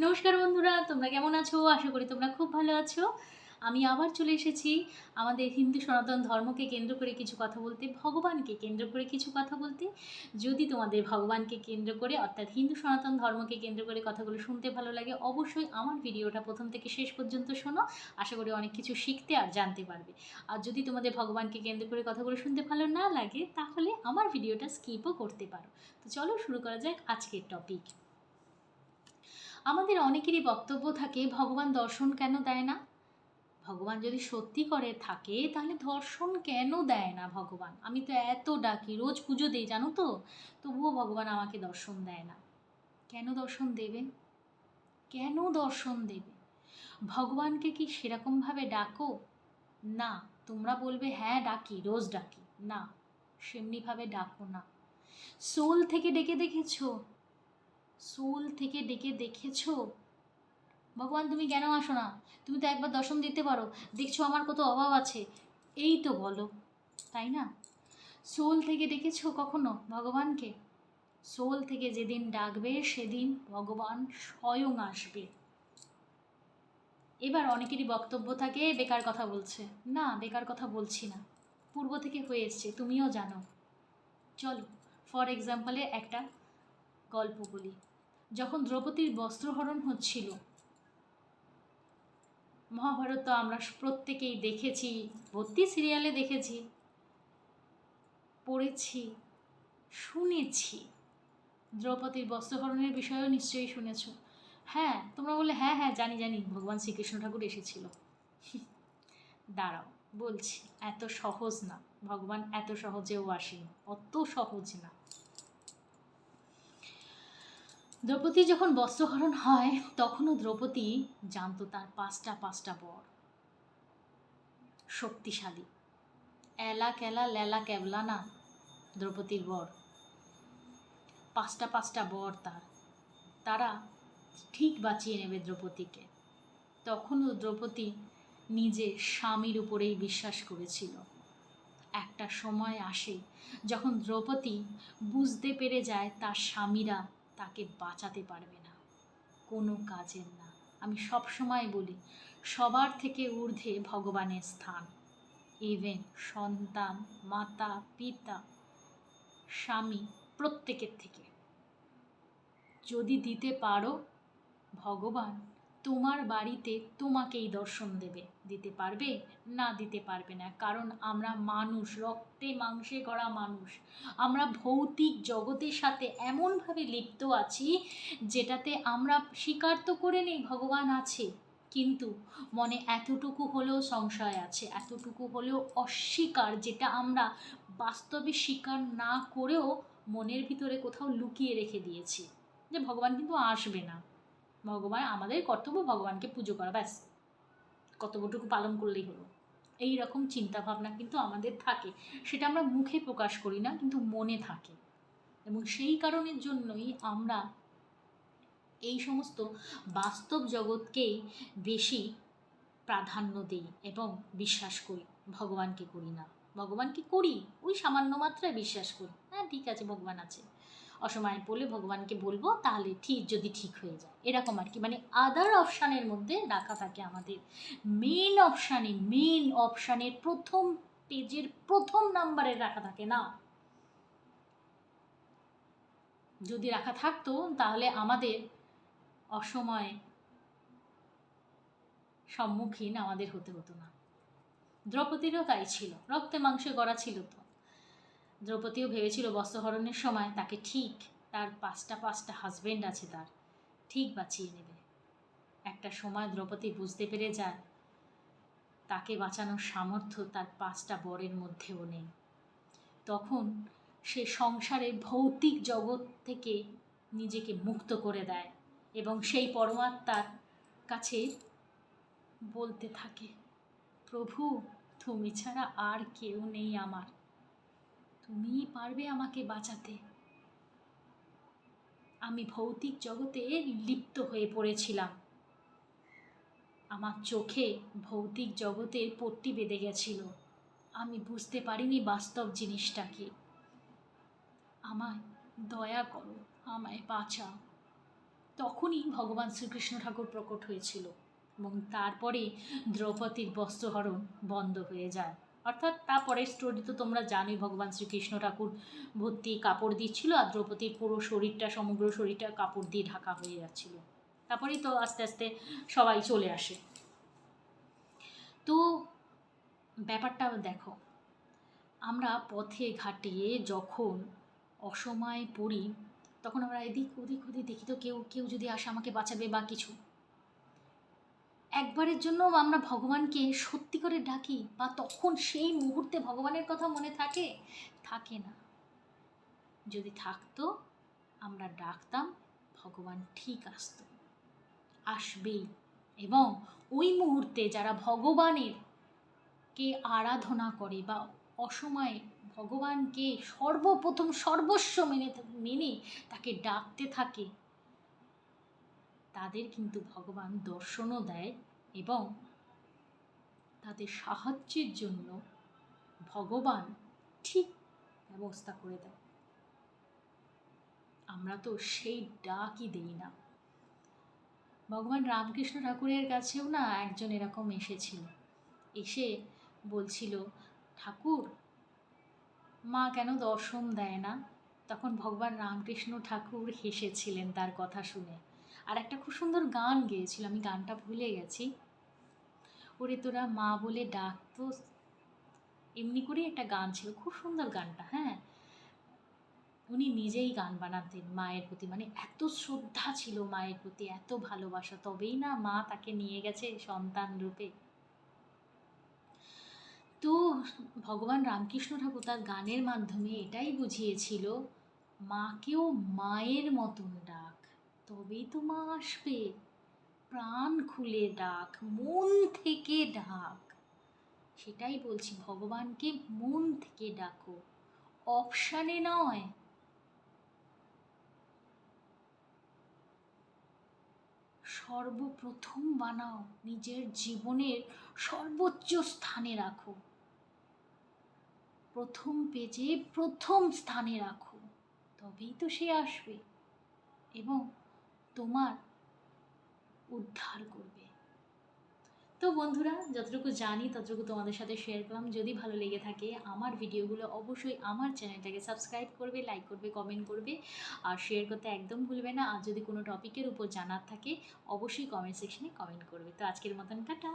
নমস্কার বন্ধুরা, তোমরা কেমন আছো? আশা করি তোমরা খুব ভালো আছো। আমি আবার চলে এসেছি আমাদের হিন্দু সনাতন ধর্মকে কেন্দ্র করে কিছু কথা বলতে, ভগবানকে কেন্দ্র করে কিছু কথা বলতে। যদি তোমাদের ভগবানকে কেন্দ্র করে অর্থাৎ হিন্দু সনাতন ধর্মকে কেন্দ্র করে কথাগুলো শুনতে ভালো লাগে, অবশ্যই আমার ভিডিওটা প্রথম থেকে শেষ পর্যন্ত শোনো। আশা করি অনেক কিছু শিখতে আর জানতে পারবে। আর যদি তোমাদের ভগবানকে কেন্দ্র করে কথাগুলো শুনতে ভালো না লাগে, তাহলে আমার ভিডিওটা স্কিপও করতে পারো। তো চলো শুরু করা যাক আজকের টপিক। আমাদের অনেকেরই বক্তব্য থাকে, ভগবান দর্শন কেন দেয় না? ভগবান যদি সত্যি করে থাকে তাহলে দর্শন কেন দেয় না ভগবান? আমি তো এত ডাকি, রোজ পুজো দিই জানো তো, তবুও ভগবান আমাকে দর্শন দেয় না। কেন দর্শন দেবে? কেন দর্শন দেবে? ভগবানকে কি সেরকমভাবে ডাকো? না। তোমরা বলবে হ্যাঁ ডাকি, রোজ ডাকি। না, সেমনিভাবে ডাকো না। সোল থেকে ডেকে দেখেছো? সোল থেকে ডেকে দেখেছো ভগবান তুমি কেন আসো না? তুমি তো একবার দর্শন দিতে পারো, দেখছো আমার কত অভাব আছে, এই তো বলো, তাই না? সোল থেকে ডেকেছো কখনো ভগবানকে? সোল থেকে যেদিন ডাকবে সেদিন ভগবান স্বয়ং আসবে। এবার অনেকেরই বক্তব্য থাকে বেকার কথা বলছে। না, বেকার কথা বলছি না, পূর্ব থেকে হয়ে এসছে, তুমিও জানো। চলো ফর এক্সাম্পলে একটা গল্প বলি। যখন দ্রৌপদীর বস্ত্রহরণ হচ্ছিল, মহাভারত তো আমরা প্রত্যেকেই দেখেছি, ভর্তি সিরিয়ালে দেখেছি, পড়েছি, শুনেছি। দ্রৌপদীর বস্ত্রহরণের বিষয়েও নিশ্চয়ই শুনেছ। হ্যাঁ, তোমরা বললে হ্যাঁ হ্যাঁ জানি জানি, ভগবান শ্রীকৃষ্ণ ঠাকুর এসেছিল। দাঁড়াও, বলছি। এত সহজ না, ভগবান এত সহজেও আসেনি, অত সহজ না। দ্রৌপদী যখন বস্ত্রহরণ হয়, তখনও দ্রৌপদী জানতো তার পাঁচটা পাঁচটা বর, শক্তিশালী। এলা কেলা লেলা ক্যাবলা না দ্রৌপদীর বর, পাঁচটা পাঁচটা বর তার, তারা ঠিক বাঁচিয়ে নেবে দ্রৌপদীকে। তখনও দ্রৌপদী নিজের স্বামীর উপরেই বিশ্বাস করেছিল। একটা সময় আসে যখন দ্রৌপদী বুঝতে পেরে যায় তার স্বামীরা তাকে বাঁচাতে পারবে না, কোনো কাজের না। আমি সব সময় বলি, সবার থেকে ঊর্ধ্বে ভগবানের স্থান। ইভেন সন্তান, মাতা, পিতা, স্বামী, প্রত্যেকের থেকে যদি দিতে পারো, ভগবান তোমার বাড়িতে তোমাকেই দর্শন দেবে। দিতে পারবে? না, দিতে পারবে না, কারণ আমরা মানুষ, রক্তে মাংসে গড়া মানুষ। আমরা ভৌতিক জগতের সাথে এমনভাবে লিপ্ত আছি যেটাতে আমরা স্বীকার তো করে নেই ভগবান আছে, কিন্তু মনে এতটুকু হলেও সংশয় আছে, এতটুকু হলেও অস্বীকার, যেটা আমরা বাস্তবে স্বীকার না করেও মনের ভিতরে কোথাও লুকিয়ে রেখে দিয়েছি, যে ভগবান কিন্তু আসবে না। ভগবান, আমাদের কর্তব্য ভগবানকে পুজো করা, ব্যাস, কর্তব্যটুকু পালন করলেই হলো। এই রকম চিন্তাভাবনা কিন্তু আমাদের থাকে, সেটা আমরা মুখে প্রকাশ করি না, কিন্তু মনে থাকে। এবং সেই কারণের জন্যই আমরা এই সমস্ত বাস্তব জগৎকেই বেশি প্রাধান্য দিই এবং বিশ্বাস করি, ভগবানকে করি না। ভগবানকে করি, ওই সামান্য মাত্রায় বিশ্বাস করি, হ্যাঁ ঠিক আছে ভগবান আছে, অসময়ে পড়লে ভগবানকে বলবো, তাহলে ঠিক যদি ঠিক হয়ে যায়, এরকম আর কি। মানে আদার অপশানের মধ্যে রাখা থাকে আমাদের। মেন অপশানের প্রথম পেজের প্রথম নাম্বারে রাখা থাকে না। যদি রাখা থাকতো তাহলে আমাদের অসময়ে সম্মুখীন আমাদের হতে হতো না। দ্রৌপদীরও তাই ছিল, রক্তে মাংসে গড়া ছিল তো। দ্রৌপদীও ভেবেছিল বস্ত্রহরণের সময় তাকে ঠিক, তার পাঁচটা পাঁচটা হাজবেন্ড আছে, তার ঠিক বাঁচিয়ে নেবে। একটা সময় দ্রৌপদী বুঝতে পেরে যায় তাকে বাঁচানোর সামর্থ্য তার পাঁচটা বরের মধ্যেও নেই। তখন সে সংসারের ভৌতিক জগৎ থেকে নিজেকে মুক্ত করে দেয় এবং সেই পরমাত্মার কাছে বলতে থাকে, প্রভু তুমি ছাড়া আর কেউ নেই আমার, তুমিই পারবে আমাকে বাঁচাতে। আমি ভৌতিক জগতে লিপ্ত হয়ে পড়েছিলাম, আমার চোখে ভৌতিক জগতের পট্টি বেঁধে গেছিল, আমি বুঝতে পারিনি বাস্তব জিনিসটা কি। আমায় দয়া করো, আমায় বাঁচাও। তখনই ভগবান শ্রীকৃষ্ণ ঠাকুর প্রকট হয়েছিল এবং তারপরে দ্রৌপদীর বস্ত্রহরণ বন্ধ হয়ে যায়। অর্থাৎ তারপরের স্টোরি তো তোমরা জানোই, ভগবান শ্রীকৃষ্ণ ঠাকুর ভর্তি কাপড় দিচ্ছিল আর দ্রৌপদীর পুরো শরীরটা, সমগ্র শরীরটা কাপড় দিয়ে ঢাকা হয়ে যাচ্ছিল। তারপরেই তো আস্তে আস্তে সবাই চলে আসে। তো ব্যাপারটা দেখো, আমরা পথে ঘাটে যখন অসময়ে পড়ি তখন আমরা এদিক ওদিক দেখি তো কেউ কেউ যদি আসে আমাকে বাঁচাবে বা কিছু, একবারের জন্য আমরা ভগবানকে সত্যি করে ডাকি বা তখন সেই মুহূর্তে ভগবানের কথা মনে থাকে? থাকে না। যদি থাকতো আমরা ডাকতাম, ভগবান ঠিক আসবেই। এবং ওই মুহূর্তে যারা ভগবানের কে আরাধনা করে বা অসময়ে ভগবানকে সর্বপ্রথম সর্বস্ব মেনে তাকে ডাকতে থাকে, তাদের কিন্তু ভগবান দর্শনও দেয় এবং তাদের সাহায্যের জন্য ভগবান ঠিক ব্যবস্থা করে দেয়। আমরা তো সেই ডাকই দেই না। ভগবান রামকৃষ্ণ ঠাকুরের কাছেও না একজন এরকম এসেছিল, এসে বলছিল, ঠাকুর মা কেন দর্শন দেয় না? তখন ভগবান রামকৃষ্ণ ঠাকুর হেসেছিলেন তার কথা শুনে, আর একটা খুব সুন্দর গান গেয়েছিল, আমি গানটা ভুলে গেছি। ওরে তোরা মা বলে ডাকতো, এমনি করেই একটা গান ছিল, খুব সুন্দর গানটা। হ্যাঁ, উনি নিজেই গান বানাতেন মায়ের প্রতি, মানে এত শ্রদ্ধা ছিল মায়ের প্রতি, এত ভালোবাসা, তবেই না মা তাকে নিয়ে গেছে সন্তান রূপে। তো ভগবান রামকৃষ্ণ ঠাকুর তার গানের মাধ্যমে এটাই বুঝিয়েছিল, মাকেও মায়ের মতন ডাক, তবেই তো মা আসবে। প্রাণ খুলে ডাক, মন থেকে ডাক। সেটাই বলছি, ভগবানকে মন থেকে ডাকো, অপশানে নয়। সর্বপ্রথম বানাও, নিজের জীবনের সর্বোচ্চ স্থানে রাখো, প্রথম পেজে প্রথম স্থানে রাখো, তবেই তো সে আসবে এবং তোমার উদ্ধার করবে। তো বন্ধুরা, যতটুকু জানি ততটুকু তোমাদের সাথে শেয়ার করলাম। যদি ভালো লেগে থাকে আমার ভিডিওগুলো, অবশ্যই আমার চ্যানেলটাকে সাবস্ক্রাইব করবে, লাইক করবে, কমেন্ট করবে আর শেয়ার করতে একদম ভুলবে না। আর যদি কোনো টপিকের উপর জানার থাকে অবশ্যই কমেন্ট সেকশনে কমেন্ট করবে। তো আজকের মতন টাটা।